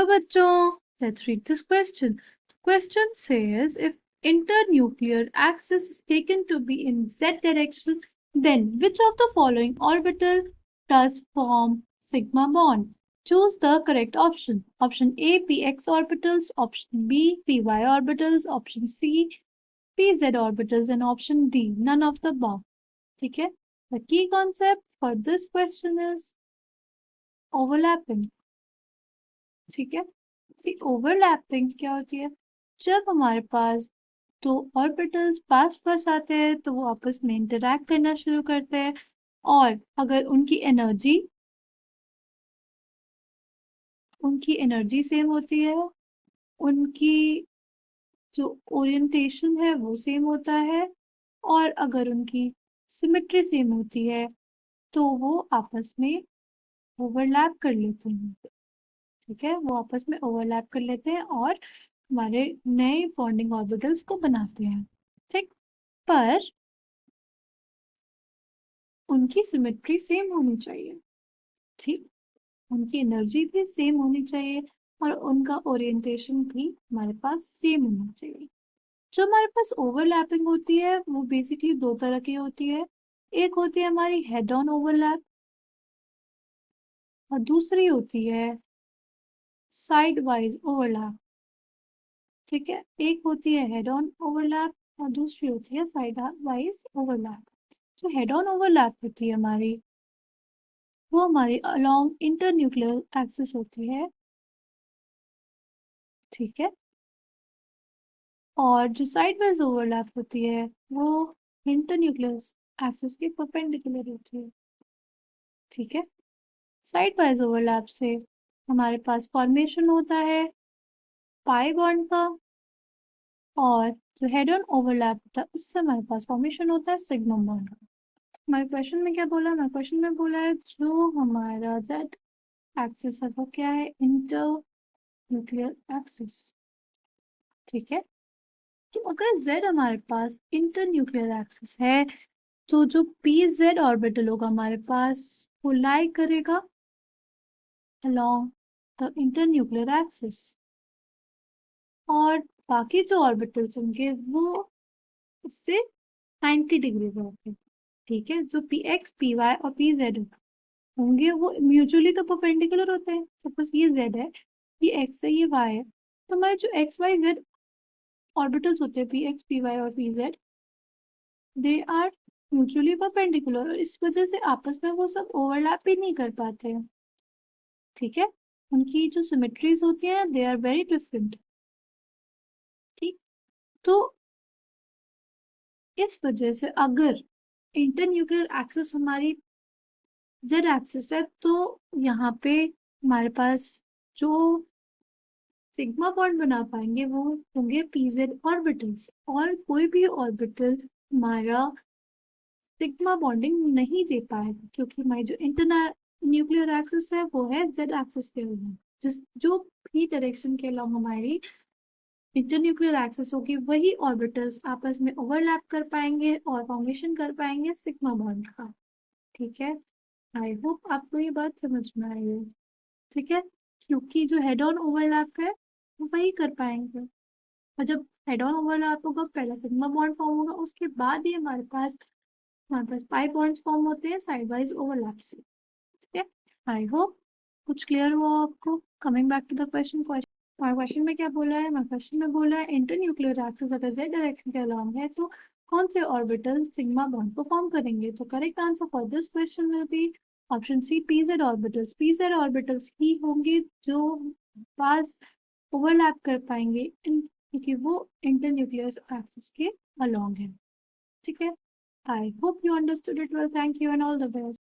बच्चों, let's read this question. The question says if internuclear axis is taken to be in z direction, then which of the following orbital does form sigma bond? Choose the correct option. Option A px orbitals, option B py orbitals, option C pz orbitals, and option D none of the above. ठीक है? The key concept for this question is overlapping. ठीक है, सी overlapping क्या होती है? जब हमारे पास दो ऑर्बिटल्स पास पास आते हैं तो वो आपस में इंटरैक्ट करना शुरू करते हैं और अगर उनकी एनर्जी सेम होती है, उनकी जो ओरिएंटेशन है वो सेम होता है और अगर उनकी सिमेट्री सेम होती है तो वो आपस में ओवरलैप कर लेते हैं। ठीक है, वो आपस में ओवरलैप कर लेते हैं और हमारे नए बॉन्डिंग ऑर्बिटल्स को बनाते हैं। ठीक, पर उनकी सिमेट्री सेम होनी चाहिए। ठीक, उनकी एनर्जी भी सेम होनी चाहिए और उनका ओरिएंटेशन भी हमारे पास सेम होना चाहिए। जो हमारे पास ओवरलैपिंग होती है वो बेसिकली दो तरह की होती है। एक होती है हमारी हेड ऑन ओवरलैप और दूसरी होती है साइड वाइज ओवरलैप। ठीक है, एक होती है हेड ऑन ओवरलैप और दूसरी होती है साइड वाइज ओवरलैप। जो हेड ऑन ओवरलैप होती है हमारी, वो हमारी अलोंग इंटरन्यूक्लियर एक्सिस होती है। ठीक है, और जो साइड वाइज ओवरलैप होती है वो इंटरन्यूक्लियर एक्सिस के परपेंडिकुलर होती है। ठीक है, साइड वाइज ओवरलैप से हमारे पास फॉर्मेशन होता है पाई बॉन्ड का और जो हेड ऑन ओवरलैप होता है उससे हमारे पास फॉर्मेशन होता है सिग्मा बॉन्ड का। हमारे क्वेश्चन में क्या बोला? हमारे क्वेश्चन में बोला है जो हमारा जेड एक्सिस है वो क्या है? Inter nuclear axis. ठीक है, तो अगर z हमारे पास इंटर न्यूक्लियर एक्सिस है तो जो pz ऑर्बिटल होगा हमारे पास वो लाई करेगा along the inter nuclear axis और बाकी जो ऑर्बिटल्स होंगे वो उससे 90 डिग्री पे होंगे। ठीक है, जो px py और pz होंगे वो म्यूचुअली तो परपेंडिकुलर होते हैं। सपोज ये z है, ये x है, ये y है, तो हमारे जो x y z ऑर्बिटल्स होते हैं px py और pz, they are mutually perpendicular और इस वजह से आपस में वो सब ओवरलैप भी नहीं कर पाते हैं। ठीक है, उनकी जो सिमेट्रीज होती हैं दे आर वेरी डिफरेंट। ठीक, तो इस वजह से अगर इंटरन्यूक्लियर एक्सिस हमारी जेड एक्सिस है तो यहाँ पे हमारे पास जो सिग्मा बॉन्ड बना पाएंगे वो होंगे पीजेड ऑर्बिटल्स और कोई भी ऑर्बिटल हमारा सिग्मा बॉन्डिंग नहीं दे पाएगा क्योंकि हमारी जो इंटर न्यूक्लियर एक्सिस है वो है जेड एक्सिस के अलॉन्ग। जिस जो भी डायरेक्शन के अलॉन्ग हमारी इंटरन्यूक्लियर एक्सिस होगी वही ऑर्बिटल्स आपस में ओवरलैप कर पाएंगे और फॉर्मेशन कर पाएंगे सिग्मा बॉन्ड का। ठीक है, आई होप आपको ये बात समझ में आई है। ठीक है, क्योंकि जो हेड ऑन ओवरलैप है वो वही कर पाएंगे और जब हेड ऑन ओवरलैप होगा पहला सिग्मा बॉन्ड फॉर्म होगा उसके बाद ही हमारे पास पाई बॉन्ड्स फॉर्म होते हैं साइड वाइज ओवरलैप से। ठीक है, आई होप कुछ क्लियर हुआ आपको। Coming back to the question, question में क्या बोला है? क्वेश्चन में बोला है इंटरन्यूक्लियर एक्सिस अगर z डायरेक्शन के अलोंग है तो कौन से ऑर्बिटल सिग्मा बॉन्ड को फॉर्म करेंगे? तो correct answer for this question will be option C pz orbitals. pz orbitals ही होंगे जो पास ओवरलैप कर पाएंगे क्योंकि वो इंटरन्यूक्लियर एक्सिस के अलोंग है। ठीक है, I hope you understood it well. Thank you and all the best.